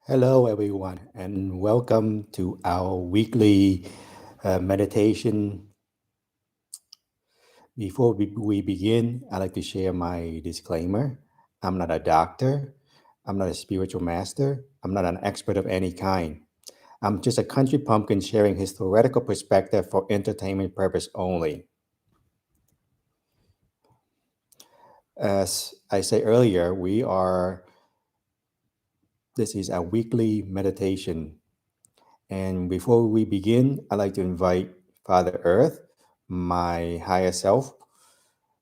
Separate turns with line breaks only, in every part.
Hello, everyone, and welcome to our weekly meditation. Before we begin, I'd like to share my disclaimer. I'm not a doctor, I'm not a spiritual master, I'm not an expert of any kind. I'm just a country pumpkin sharing his theoretical perspective for entertainment purpose only. As I said earlier, this is a weekly meditation. And before we begin, I'd like to invite Father Earth, my higher self,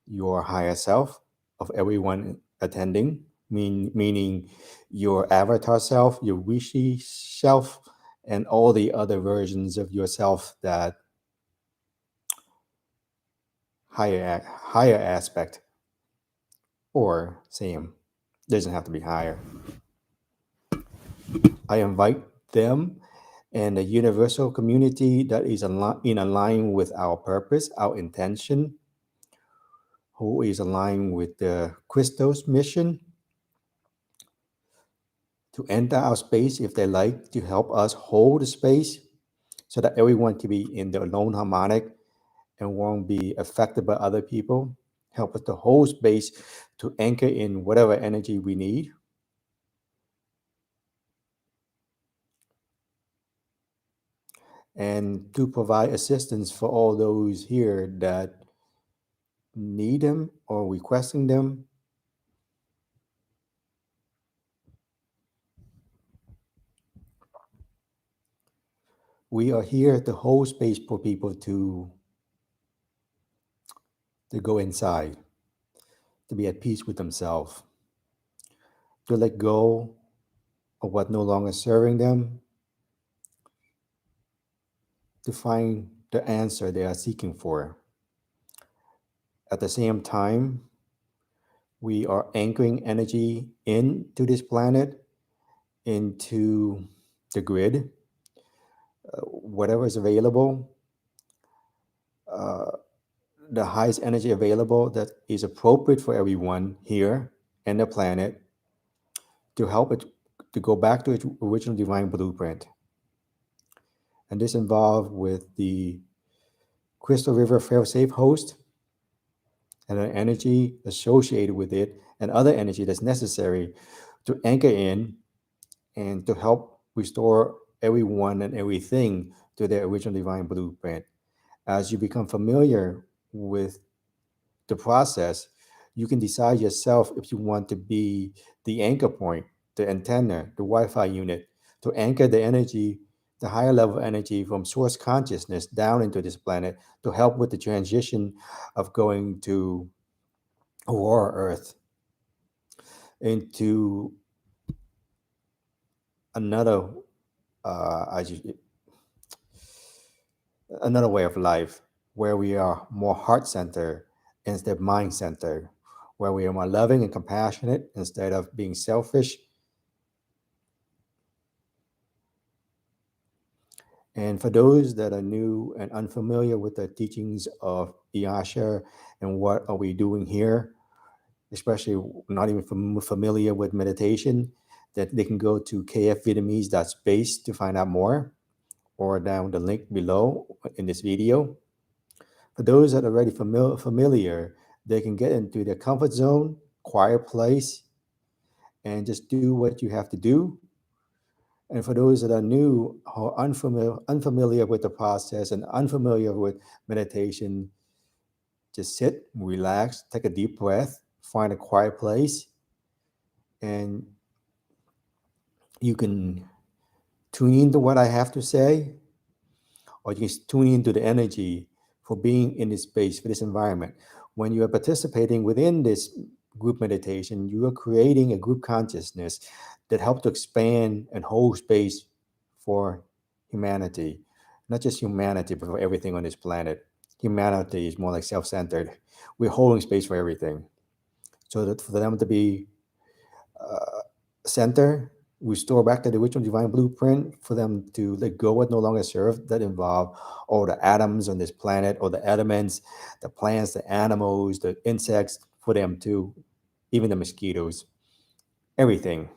your higher self, of everyone attending, meaning your avatar self, your wishy self, and all the other versions of yourself that higher aspect or same. Doesn't have to be higher. I invite them and the universal community that is in align with our purpose, our intention, who is aligned with the Christos mission to enter our space if they like, to help us hold the space so that everyone can be in their own harmonic and won't be affected by other people. Help us to hold space to anchor in whatever energy we need. And to provide assistance for all those here that need them or requesting them. We are here to hold space for people to go inside, to be at peace with themselves, to let go of what no longer serving them, to find the answer they are seeking for. At the same time, we are anchoring energy into this planet, into the grid, whatever is available, uh, the highest energy available that is appropriate for everyone here and the planet to help it to go back to its original divine blueprint. And this involved with the Krystal River Fail-safe host and the energy associated with it and other energy that's necessary to anchor in and to help restore everyone and everything to their original divine blueprint. As you become familiar with the process, you can decide yourself if you want to be the anchor point, the antenna, the Wi-Fi unit, to anchor the energy, the higher level energy from source consciousness down into this planet to help with the transition of going to Aurora Earth into another uh, another way of life where we are more heart centered instead of mind centered, where we are more loving and compassionate instead of being selfish. And for those that are new and unfamiliar with the teachings of Iyasha and what are we doing here, especially not even familiar with meditation, that they can go to kfvietnamese.space to find out more, or down the link below in this video. For those that are already familiar, they can get into their comfort zone, quiet place, and just do what you have to do. And for those that are new or unfamiliar with the process and unfamiliar with meditation, just sit, relax, take a deep breath, find a quiet place, and you can tune into what I have to say, or you can tune into the energy for being in this space, for this environment. When you are participating within this group meditation, you are creating a group consciousness that helps to expand and hold space for humanity. Not just humanity, but for everything on this planet. Humanity is more like self-centered. We're holding space for everything. So that for them to be center, restore back to the original divine blueprint, for them to let go what no longer serve, that involve all the atoms on this planet, or the elements, the plants, the animals, the insects, for them to, even the mosquitoes, everything.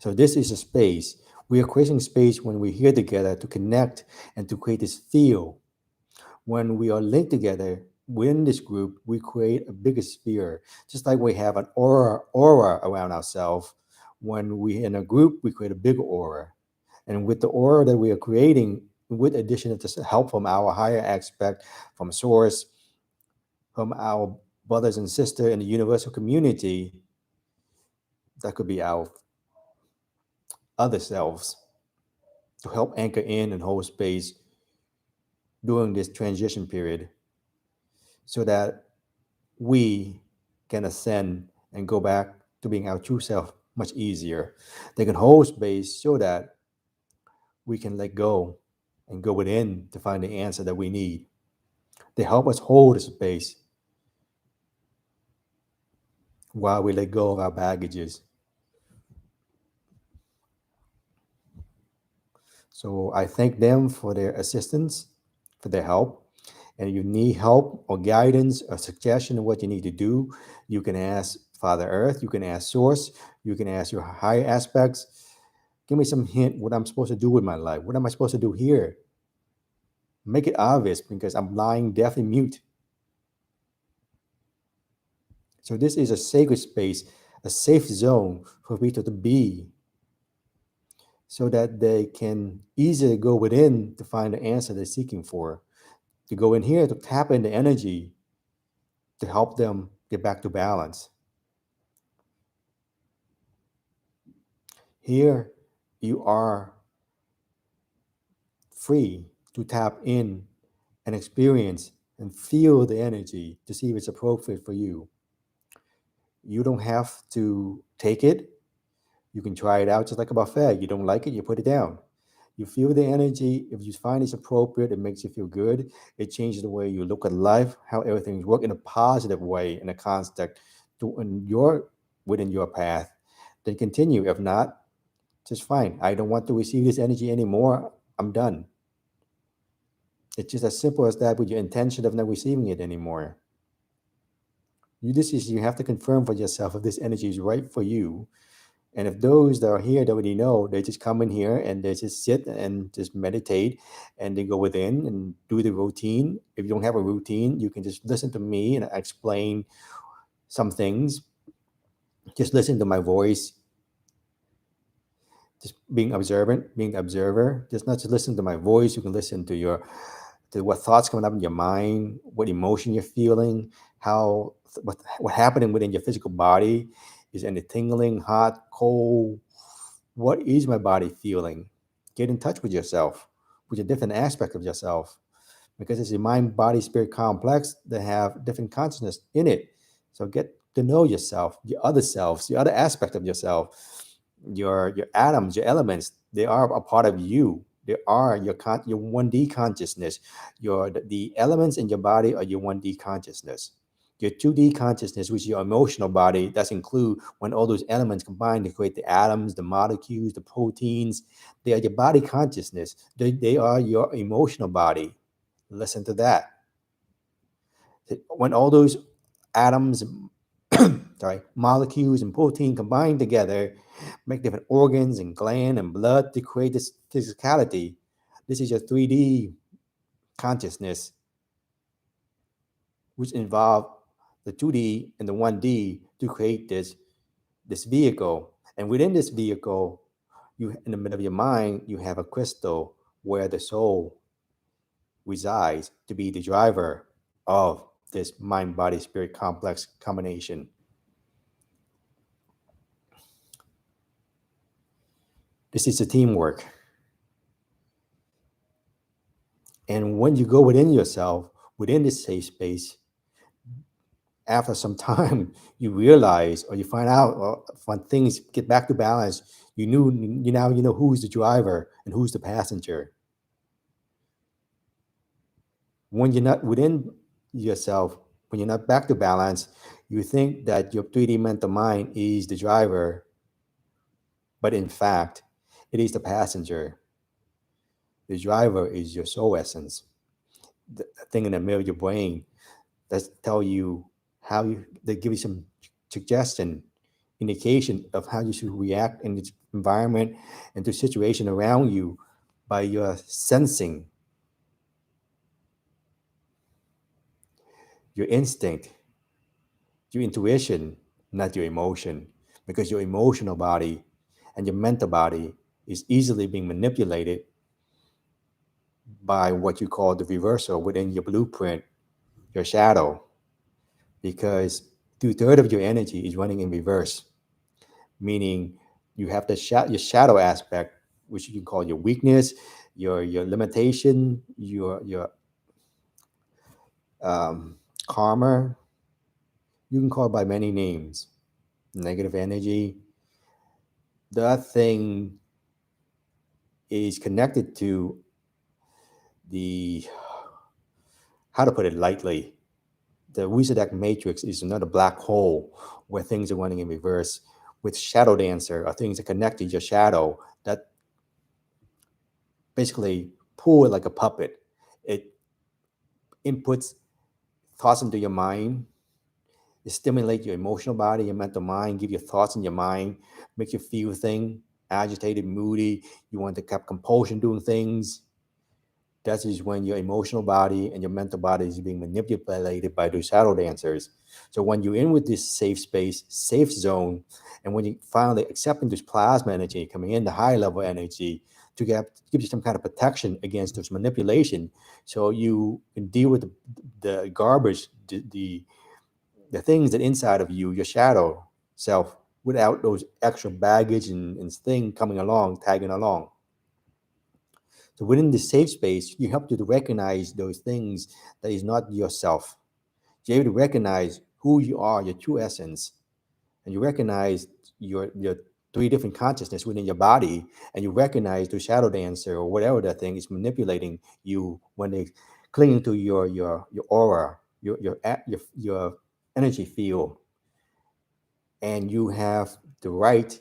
So this is a space. We are creating space when we're here together to connect and to create this feel. When we are linked together within this group, we create a bigger sphere, just like we have an aura around ourselves. When we in a group, we create a bigger aura. And with the aura that we are creating, with addition of this help from our higher aspect, from source, from our brothers and sisters in the universal community, that could be our other selves, to help anchor in and hold space during this transition period so that we can ascend and go back to being our true self much easier. They can hold space so that we can let go and go within to find the answer that we need. They help us hold the space while we let go of our baggages. So I thank them for their assistance, for their help. And if you need help or guidance or suggestion of what you need to do, you can ask Father Earth, you can ask Source, you can ask your higher aspects. Give me some hint what I'm supposed to do with my life. What am I supposed to do here? Make it obvious because I'm lying deaf and mute. So this is a sacred space, a safe zone for people to be so that they can easily go within to find the answer they're seeking for. To go in here to tap into energy to help them get back to balance. Here, you are free to tap in and experience and feel the energy to see if it's appropriate for you. You don't have to take it. You can try it out just like a buffet. You don't like it, you put it down. You feel the energy. If you find it's appropriate, it makes you feel good. It changes the way you look at life, how everything's work in a positive way, in a context within your path. Then continue. If not, just fine. I don't want to receive this energy anymore. I'm done. It's just as simple as that with your intention of not receiving it anymore. You have to confirm for yourself if this energy is right for you. And if those that are here that already know, they just come in here and they just sit and just meditate and they go within and do the routine. If you don't have a routine, you can just listen to me and explain some things. Just listen to my voice. Just being observant, being the observer. Just not just listen to my voice. You can listen to what thoughts coming up in your mind, what emotion you're feeling, what happening within your physical body. Is any tingling, hot, cold? What is my body feeling? Get in touch with yourself, with a different aspect of yourself, because it's a mind, body, spirit complex that have different consciousness in it. So get to know yourself, your other selves, the other aspect of yourself, your atoms, your elements. They are a part of you. They are your 1D consciousness. The elements in your body are your 1D consciousness. Your 2D consciousness, which is your emotional body, that's include when all those elements combine to create the atoms, the molecules, the proteins. They are your body consciousness. They are your emotional body. Listen to that. When all those atoms, molecules and protein combine together, make different organs and gland and blood to create this physicality. This is your 3D consciousness, which involve the 2D and the 1D to create this vehicle. And within this vehicle, you in the middle of your mind, you have a crystal where the soul resides to be the driver of this mind, body, spirit complex combination. This is a teamwork. And when you go within yourself, within this safe space, after some time, you realize or you find out when things get back to balance, you now know who's the driver and who's the passenger. When you're not within yourself, when you're not back to balance, you think that your 3D mental mind is the driver, but in fact, it is the passenger. The driver is your soul essence, the thing in the middle of your brain that tell you they give you some suggestion. indication of how you should react in the environment and the situation around you by your sensing, your instinct, your intuition, not your emotion, because your emotional body and your mental body is easily being manipulated by what you call the reversal within your blueprint, your shadow, because two-thirds of your energy is running in reverse, meaning you have your shadow aspect, which you can call your weakness, your limitation, your um, karma. You can call it by many names. Negative energy. That thing is connected to the, how to put it lightly, the Wizard matrix is another black hole where things are running in reverse. With Shadow Dancer, are things that connect to your shadow that basically pull it like a puppet. It inputs thoughts into your mind. It stimulates your emotional body, your mental mind, give you thoughts in your mind, make you feel things, agitated, moody. You want to have compulsion doing things. That is when your emotional body and your mental body is being manipulated by those shadow dancers. So when you're in with this safe space, safe zone, and when you finally accepting this plasma energy coming in, the high level energy, to give you some kind of protection against this manipulation, so you can deal with the garbage, the things that inside of you, your shadow self, without those extra baggage and thing coming along, tagging along. So within the safe space, you help you to recognize those things that is not yourself. You're able to recognize who you are, your true essence, and you recognize your three different consciousness within your body, and you recognize the shadow dancer or whatever that thing is manipulating you when they clinging to your aura, your energy field, and you have the right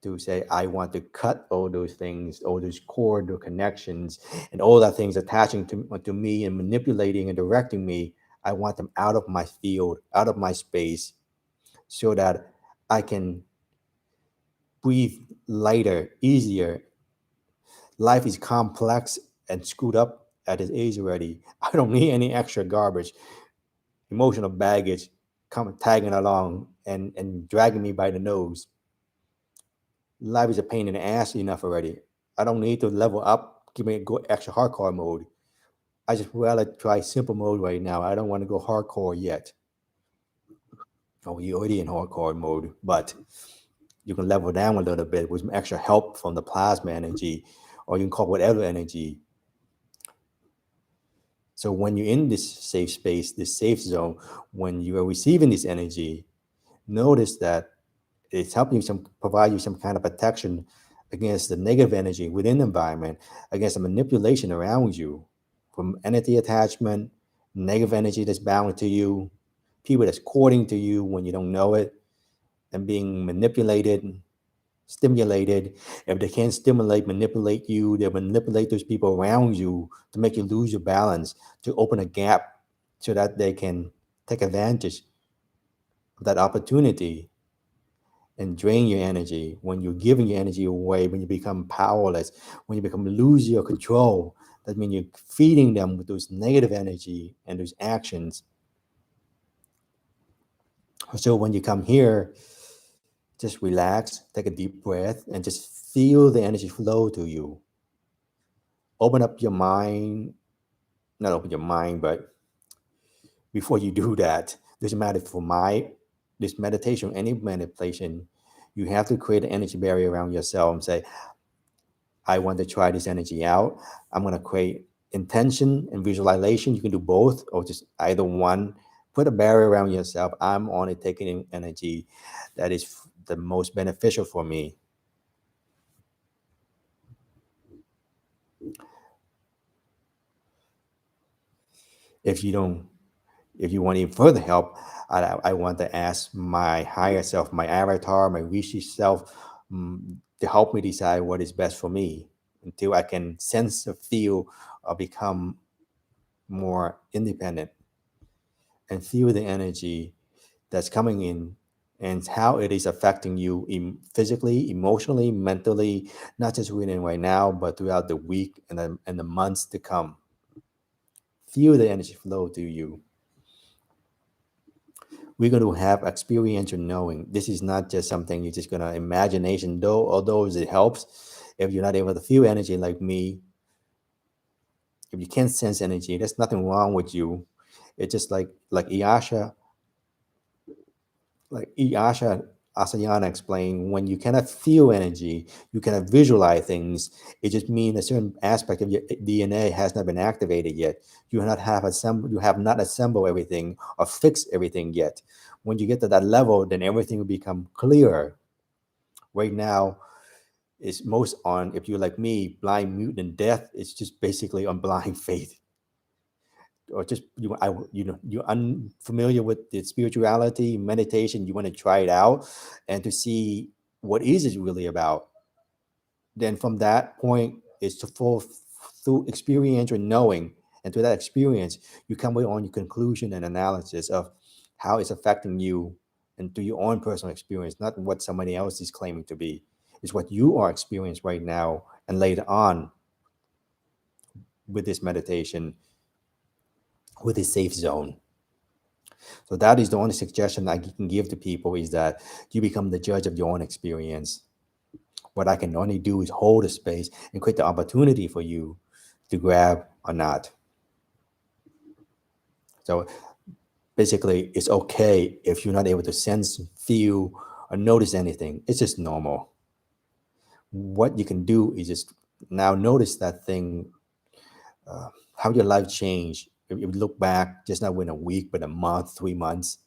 to say, I want to cut all those things, all those cord or connections, and all that things attaching to me and manipulating and directing me. I want them out of my field, out of my space, so that I can breathe lighter, easier. Life is complex and screwed up at this age already. I don't need any extra garbage, emotional baggage, come tagging along and dragging me by the nose. Life is a pain in the ass enough already. I don't need to level up, give me go extra hardcore mode. I just rather try simple mode right now. I don't want to go hardcore yet. Oh, you're already in hardcore mode, but you can level down a little bit with some extra help from the plasma energy, or you can call whatever energy. So when you're in this safe space, this safe zone, when you are receiving this energy, notice that it's helping you provide you some kind of protection against the negative energy within the environment, against the manipulation around you, from entity attachment, negative energy that's bound to you, people that's courting to you when you don't know it, and being manipulated, stimulated. If they can't stimulate, manipulate you, they'll manipulate those people around you to make you lose your balance, to open a gap so that they can take advantage of that opportunity and drain your energy. When you're giving your energy away, when you become powerless, when you become lose your control, that means you're feeding them with those negative energy and those actions. So when you come here, just relax, take a deep breath, and just feel the energy flow to you. Open up your mind, not open your mind, but before you do that, doesn't matter for this meditation, any manipulation, you have to create an energy barrier around yourself and say, I want to try this energy out. I'm going to create intention and visualization. You can do both or just either one. Put a barrier around yourself. I'm only taking in energy that is the most beneficial for me. If you don't, if you want even further help, I want to ask my higher self, my avatar, my Rishi self, to help me decide what is best for me until I can sense or feel or become more independent and feel the energy that's coming in and how it is affecting you physically, emotionally, mentally, not just within right now, but throughout the week and the months to come. Feel the energy flow to you. We're going to have experiential knowing. This is not just something you're just going to imagination, though, although it helps. If you're not able to feel energy like me, if you can't sense energy, there's nothing wrong with you. It's just like Iyasha Asayana explained, when you cannot feel energy, you cannot visualize things. It just means a certain aspect of your DNA has not been activated yet. You have not assembled everything or fixed everything yet. When you get to that level, then everything will become clearer. Right now, it's most on, if you're like me, blind, mute, and deaf, it's just basically on blind faith. Or just you're unfamiliar with the spirituality meditation, you want to try it out and to see what is it really about. Then from that point is to full through experiential knowing, and through that experience you come with on your conclusion and analysis of how it's affecting you, and through your own personal experience, not what somebody else is claiming to be. It's what you are experiencing right now, and later on with this meditation, with this safe zone. So that is the only suggestion I can give to people, is that you become the judge of your own experience. What I can only do is hold a space and create the opportunity for you to grab or not. So basically, it's okay if you're not able to sense, feel, or notice anything. It's just normal. What you can do is just now notice that thing, how your life changed. If you look back, just not within a week, but a month, 3 months.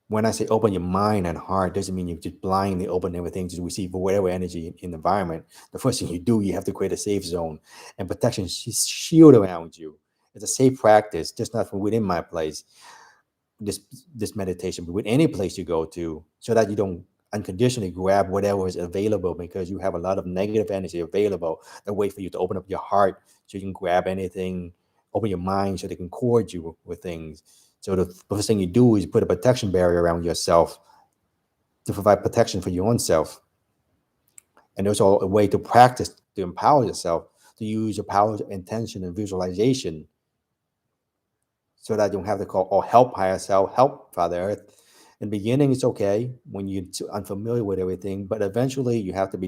When I say open your mind and heart, doesn't mean you just blindly open everything to receive whatever energy in the environment. The first thing you do, you have to create a safe zone and protection shield around you. It's a safe practice, just not from within my place, this this meditation, but with any place you go to, so that you don't unconditionally grab whatever is available, because you have a lot of negative energy available that wait for you to open up your heart so you can grab anything, open your mind so they can cord you with things. So the first thing you do is put a protection barrier around yourself to provide protection for your own self. And there's also a way to practice to empower yourself, to use your power, intention, and visualization, so that you don't have to call or help higher self, help Father Earth. In the beginning, it's okay when you're unfamiliar with everything, but eventually you have to be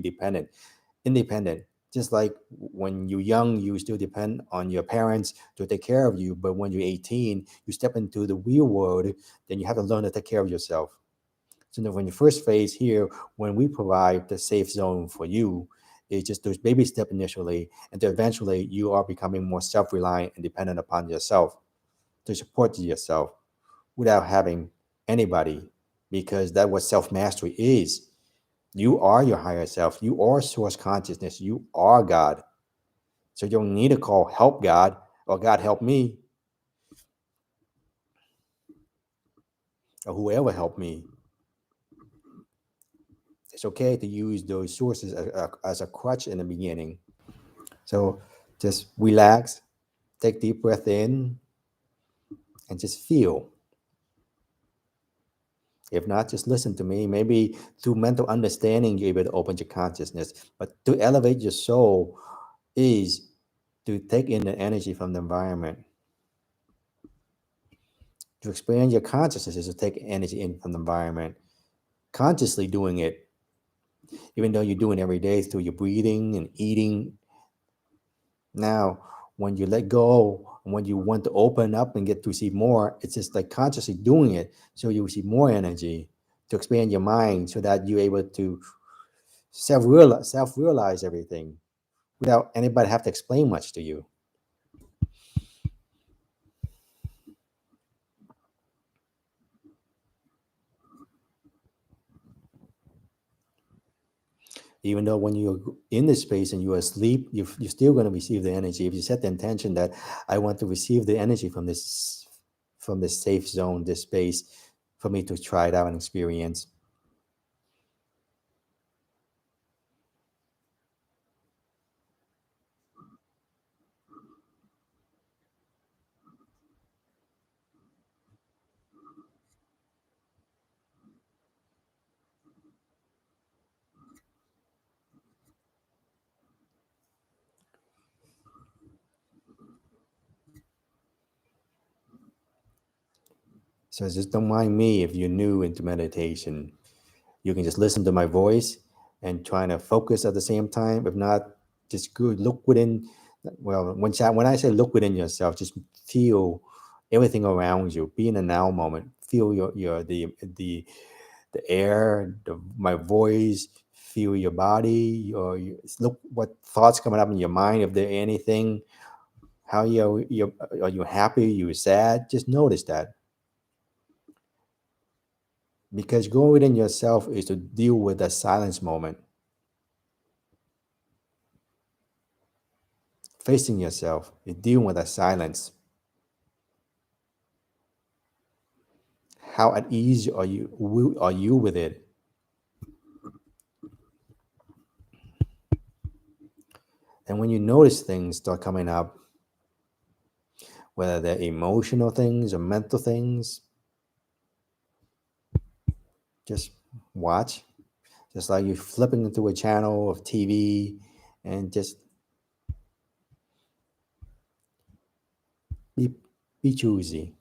independent. Just like when you're young, you still depend on your parents to take care of you. But when you're 18, you step into the real world, then you have to learn to take care of yourself. So now when you first phase here, when we provide the safe zone for you, it's just those baby step initially, and then eventually you are becoming more self-reliant and dependent upon yourself to support yourself without having anybody, because that's what self-mastery is. You are your higher self. You are source consciousness. You are God. So you don't need to call help God or God help me or whoever help me. It's okay to use those sources as a crutch in the beginning. So just relax, take deep breath in, and just feel. If not, just listen to me. Maybe through mental understanding, you're able to open your consciousness. But to elevate your soul is to take in the energy from the environment. To expand your consciousness is to take energy in from the environment. Consciously doing it, even though you're doing it every day through your breathing and eating. Now, when you let go, when you want to open up and get to receive more, it's just like consciously doing it so you receive more energy, to expand your mind so that you're able to self-realize everything without anybody have to explain much to you. Even though when you're in this space and you're asleep, you're still going to receive the energy. If you set the intention that I want to receive the energy from this safe zone, this space, for me to try it out and experience. So just don't mind me if you're new into meditation. You can just listen to my voice and trying to focus at the same time. If not, just good. Look within. Well, when I say look within yourself, just feel everything around you. Be in the now moment. Feel your the air, my voice. Feel your body. Look what thoughts coming up in your mind. If there anything, how you are you happy? You sad? Just notice that, because going within yourself is to deal with the silence moment. Facing yourself is dealing with that silence. How at ease are you with it? And when you notice things start coming up, whether they're emotional things or mental things, just watch. Just like you're flipping into a channel of TV, and just be be choosy.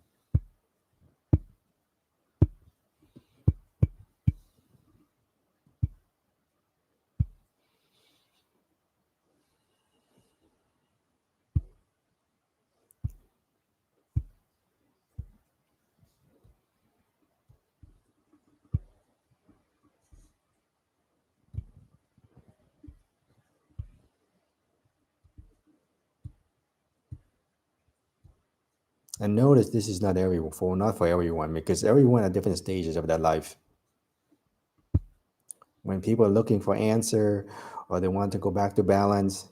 And notice this is not for everyone, because everyone at different stages of their life. When people are looking for answer, or they want to go back to balance,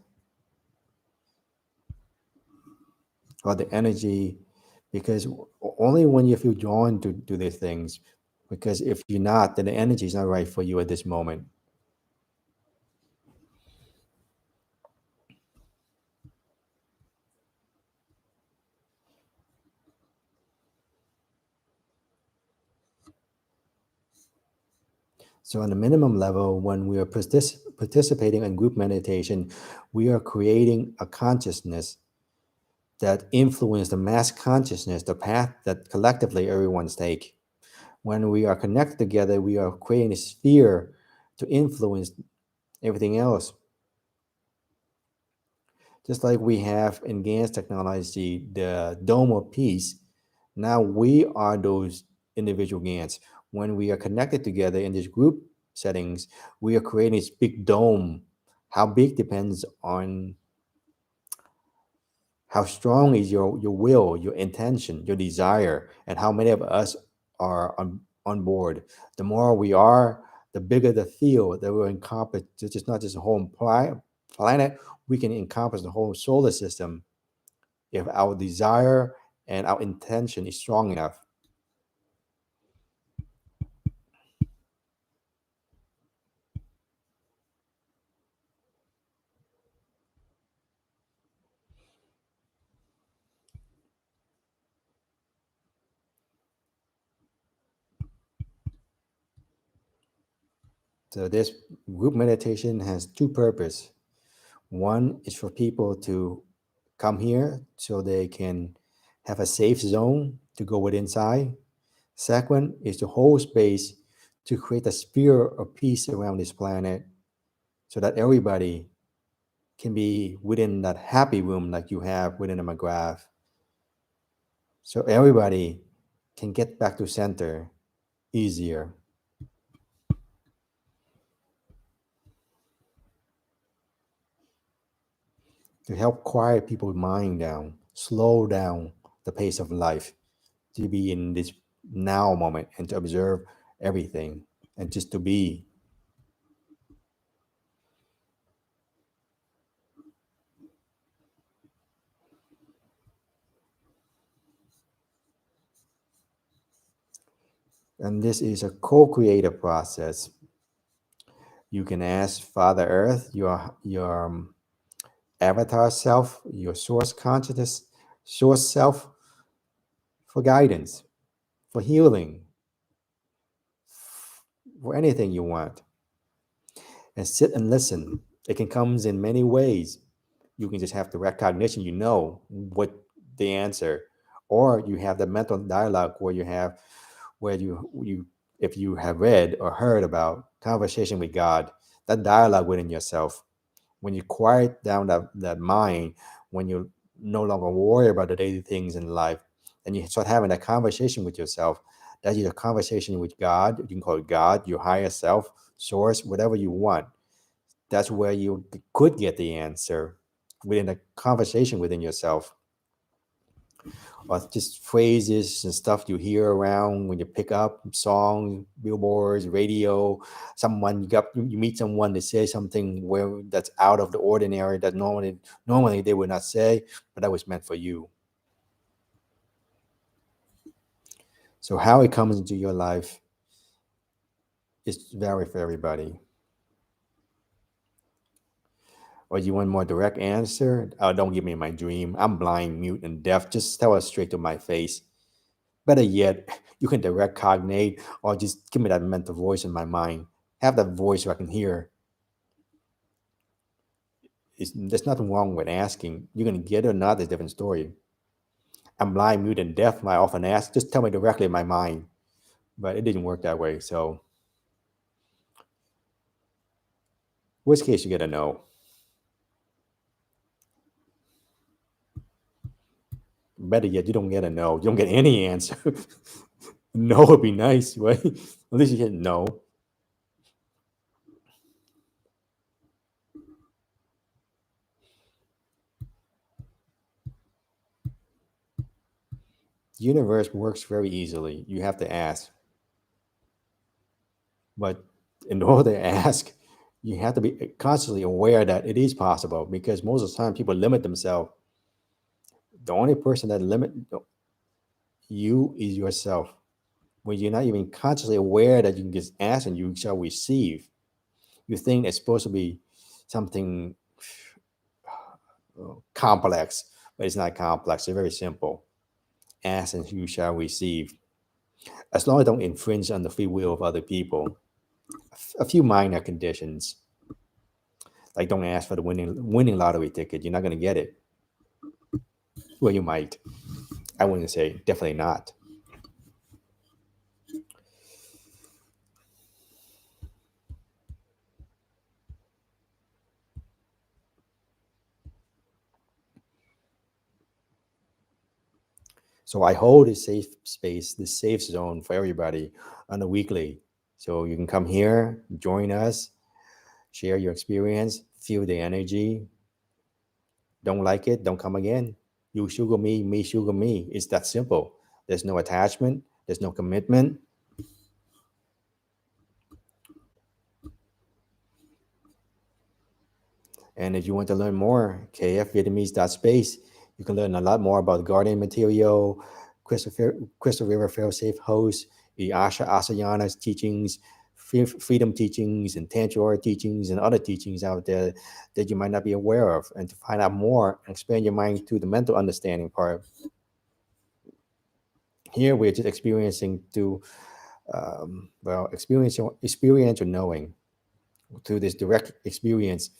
or the energy, because only when you feel drawn to do these things, because if you're not, then the energy is not right for you at this moment. So on the minimum level, when we are participating in group meditation, we are creating a consciousness that influence the mass consciousness, the path that collectively everyone's take. When we are connected together, we are creating a sphere to influence everything else. Just like we have in GANS technology, the dome of peace, now we are those individual GANs. When we are connected together in these group settings, we are creating this big dome. How big depends on how strong is your will, your intention, your desire, and how many of us are on board. The more we are, the bigger the field that we're encompass. It's just not just a whole planet. We can encompass the whole solar system if our desire and our intention is strong enough. So this group meditation has two purposes. One is for people to come here so they can have a safe zone to go with inside. Second is to hold space to create a sphere of peace around this planet so that everybody can be within that happy room like you have within a McGrath. So everybody can get back to center easier. To help quiet people's mind down, slow down the pace of life, to be in this now moment and to observe everything and just to be. And this is a co-creative process. You can ask Father Earth, your avatar self, your source consciousness, source self, for guidance, for healing, for anything you want. And sit and listen. It can come in many ways. You can just have the recognition, you know what the answer, Or you have the mental dialogue where you if you have read or heard about conversation with God, that dialogue within yourself, when you quiet down that mind, when you no longer worry about the daily things in life, and you start having that conversation with yourself, that is a conversation with God. You can call it God, your higher self, source, whatever you want. That's where you could get the answer within a conversation within yourself, or just phrases and stuff you hear around when you pick up songs, billboards, radio. You meet someone that says something where that's out of the ordinary that normally they would not say, but that was meant for you. So how it comes into your life is vary for everybody. Or you want more direct answer? Oh, don't give me my dream. I'm blind, mute, and deaf. Just tell us straight to my face. Better yet, you can direct cognate or just give me that mental voice in my mind. Have that voice so I can hear. There's nothing wrong with asking. You're going to get it or not, is a different story. I'm blind, mute, and deaf. I often ask, just tell me directly in my mind. But it didn't work that way. So, worst case, you get a no. Better yet, you don't get a no. You don't get any answer. No would be nice, right? At least you get no. The universe works very easily. You have to ask. But in order to ask, you have to be constantly aware that it is possible, because most of the time people limit themselves. The only person that limit you is yourself. When you're not even consciously aware that you can just ask and you shall receive, you think it's supposed to be something complex, but it's not complex. It's very simple. Ask and you shall receive. As long as it don't infringe on the free will of other people. A few minor conditions, like don't ask for the winning lottery ticket. You're not going to get it. Well, you might. I wouldn't say definitely not. So I hold a safe space, this safe zone for everybody on a weekly. So you can come here, join us, share your experience, feel the energy. Don't like it, don't come again. You sugar me sugar me. It's that simple. There's no attachment, there's no commitment. And if you want to learn more, kfvietnamese.space, you can learn a lot more about guardian material, Krystal River Fail-safe host, the Asha Asayana's teachings, freedom teachings, and Tantra teachings, and other teachings out there that you might not be aware of. And to find out more and expand your mind to the mental understanding part. Here we're just experiencing through, experiential knowing, through this direct experience,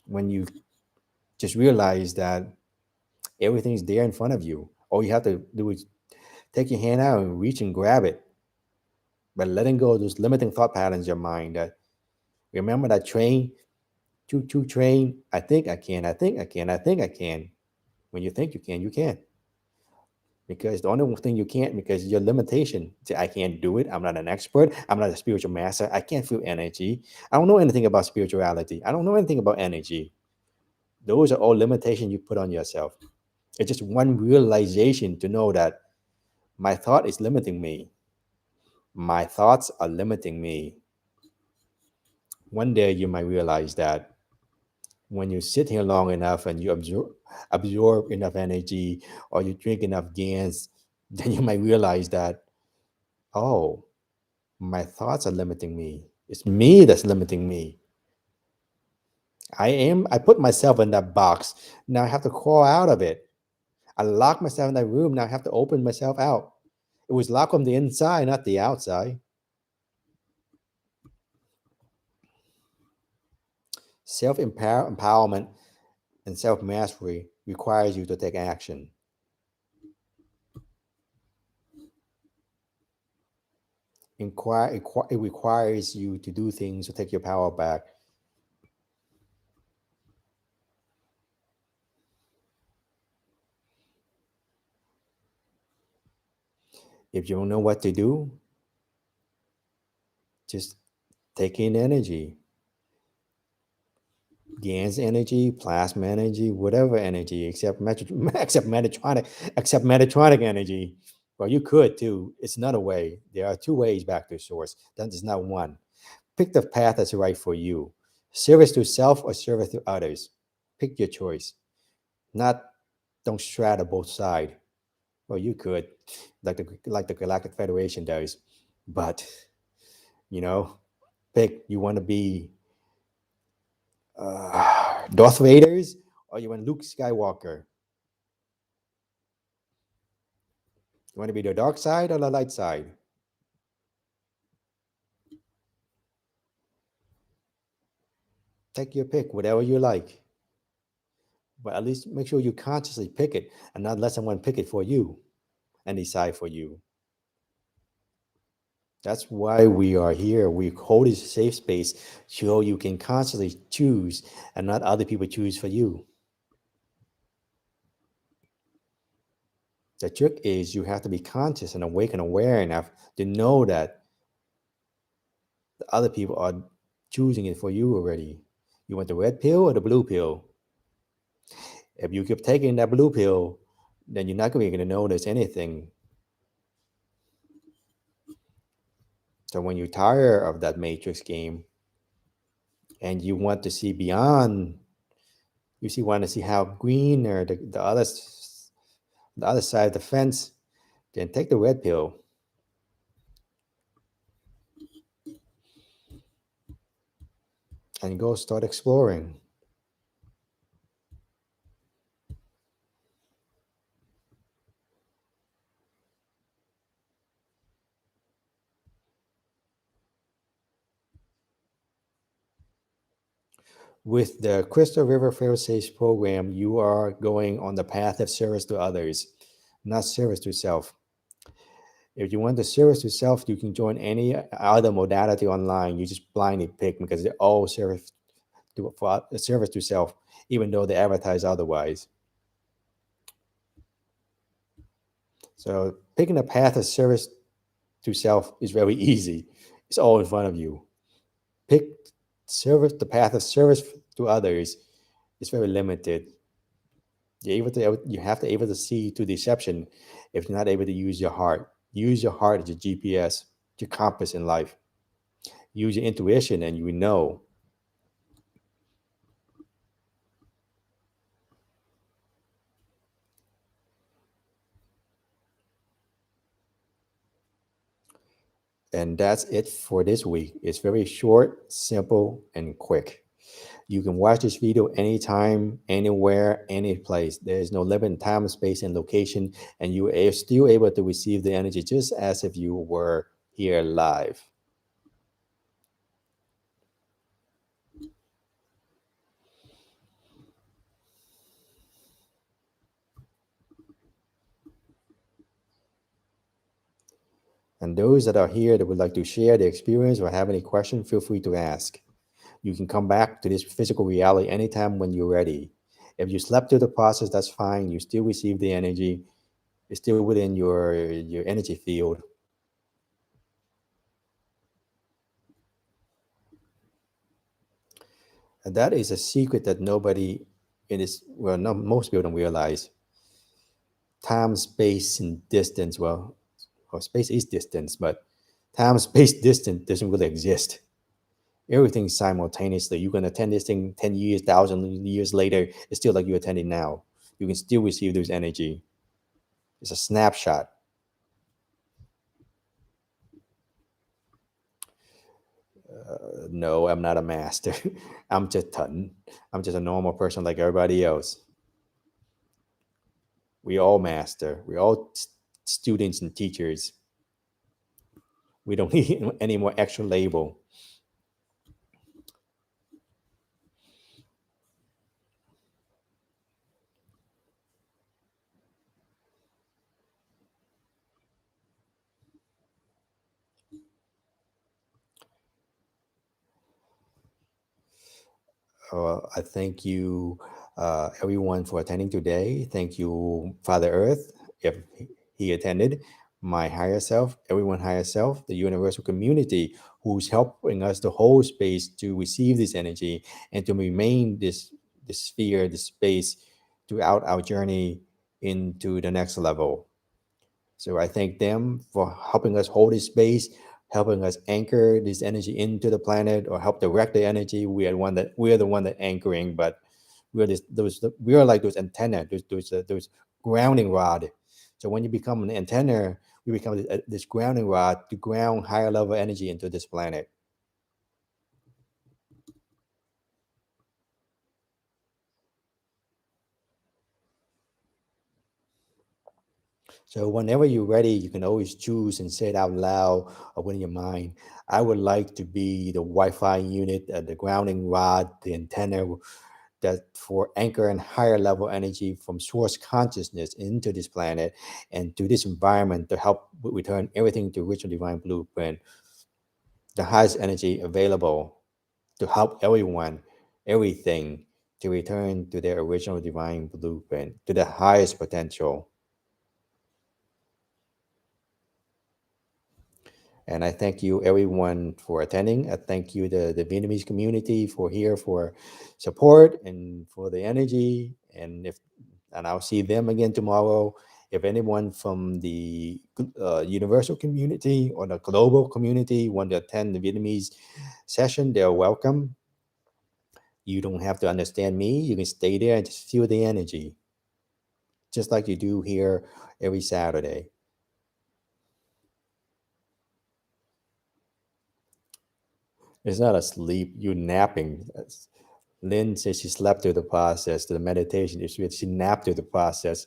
when you just realize that everything's there in front of you. All you have to do is take your hand out and reach and grab it. But letting go of those limiting thought patterns in your mind, that remember that train, choo choo train, I think I can, I think I can, I think I can. When you think you can, you can't. Because the only thing you can't, because your limitation, say, I can't do it. I'm not an expert. I'm not a spiritual master. I can't feel energy. I don't know anything about spirituality. I don't know anything about energy. Those are all limitations you put on yourself. It's just one realization to know that my thought is limiting me. My thoughts are limiting me. One day you might realize that when you sit here long enough and you absorb enough energy, or you drink enough gas, then you might realize that, oh, my thoughts are limiting me. It's me that's limiting me. I put myself in that box. Now I have to crawl out of it. I locked myself in that room. Now I have to open myself out. It was locked from the inside, not the outside. Self-empowerment, empowerment, and self-mastery requires you to take action. it requires you to do things to take your power back. If you don't know what to do, just take in energy, GAN's energy, plasma energy, whatever energy, except Metatronic energy. Well, you could too. It's another way. There are two ways back to source. There's not one. Pick the path that's right for you. Service to self or service to others. Pick your choice. Not don't straddle both sides. Well, you could, like the Galactic Federation does, but you know, pick. You want to be Darth Vader's or you want Luke Skywalker. You want to be the dark side or the light side? Take your pick, whatever you like. But at least make sure you consciously pick it and not let someone pick it for you and decide for you. That's why we are here. We hold this safe space so you can constantly choose and not other people choose for you. The trick is you have to be conscious and awake and aware enough to know that the other people are choosing it for you already. You want the red pill or the blue pill? If you keep taking that blue pill, then you're not going to notice anything. So when you're tired of that matrix game and you want to see beyond, want to see how green or the other side of the fence, then take the red pill and go start exploring. With the Krystal River Fail-safe Program, you are going on the path of service to others, not service to self. If you want the service to self, you can join any other modality online. You just blindly pick because they're all service to self, even though they advertise otherwise. So picking a path of service to self is very easy. It's all in front of you. Pick the path of service to others. It's very limited. You have to able to see to deception if you're not able to use your heart. Use your heart as your GPS, your compass in life. Use your intuition, and you know. And that's it for this week. It's very short, simple, and quick. You can watch this video anytime, anywhere, any place. There's no limit in time, space, and location, and you are still able to receive the energy just as if you were here live. And those that are here that would like to share their experience or have any question, feel free to ask. You can come back to this physical reality anytime when you're ready. If you slept through the process, that's fine. You still receive the energy. It's still within your energy field. And that is a secret that nobody in this, well, not most people don't realize. Time, space, and distance. Well, space is distance, but time, space, distance doesn't really exist. Everything simultaneously. You can attend this thing 10 years, 1,000 years later. It's still like you're attending now. You can still receive this energy. It's a snapshot. No, I'm not a master. I'm just a normal person like everybody else. We all master. We all students and teachers. We don't need any more extra label. I thank you, everyone, for attending today. Thank you, Father Earth, if he attended, my higher self, everyone higher self, the universal community who's helping us to hold space to receive this energy and to remain this sphere, this space throughout our journey into the next level. So I thank them for helping us hold this space, helping us anchor this energy into the planet, or help direct the energy. We are the one that anchoring, but we are like those antenna, those grounding rod. So when you become an antenna, you become this grounding rod to ground higher level energy into this planet. So whenever you're ready, you can always choose and say it out loud or within your mind. I would like to be the Wi-Fi unit, the grounding rod, the antenna that for anchor and higher level energy from source consciousness into this planet and to this environment to help return everything to original divine blueprint, the highest energy available to help everyone, everything to return to their original divine blueprint, to the highest potential. And I thank you everyone for attending. I thank you the Vietnamese community for here for support and for the energy. And I'll see them again tomorrow. If anyone from the universal community or the global community want to attend the Vietnamese session, they're welcome. You don't have to understand me. You can stay there and just feel the energy, just like you do here every Saturday. It's not a sleep. You're napping. Lynn says she slept through the process, the meditation. She napped through the process.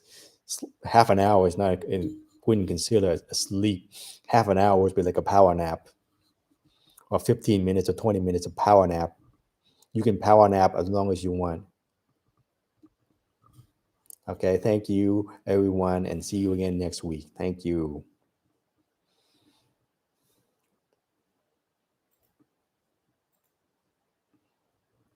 Half an hour is not, it wouldn't consider a sleep. Half an hour would be like a power nap, or 15 minutes or 20 minutes of power nap. You can power nap as long as you want. Okay, thank you, everyone, and see you again next week. Thank you.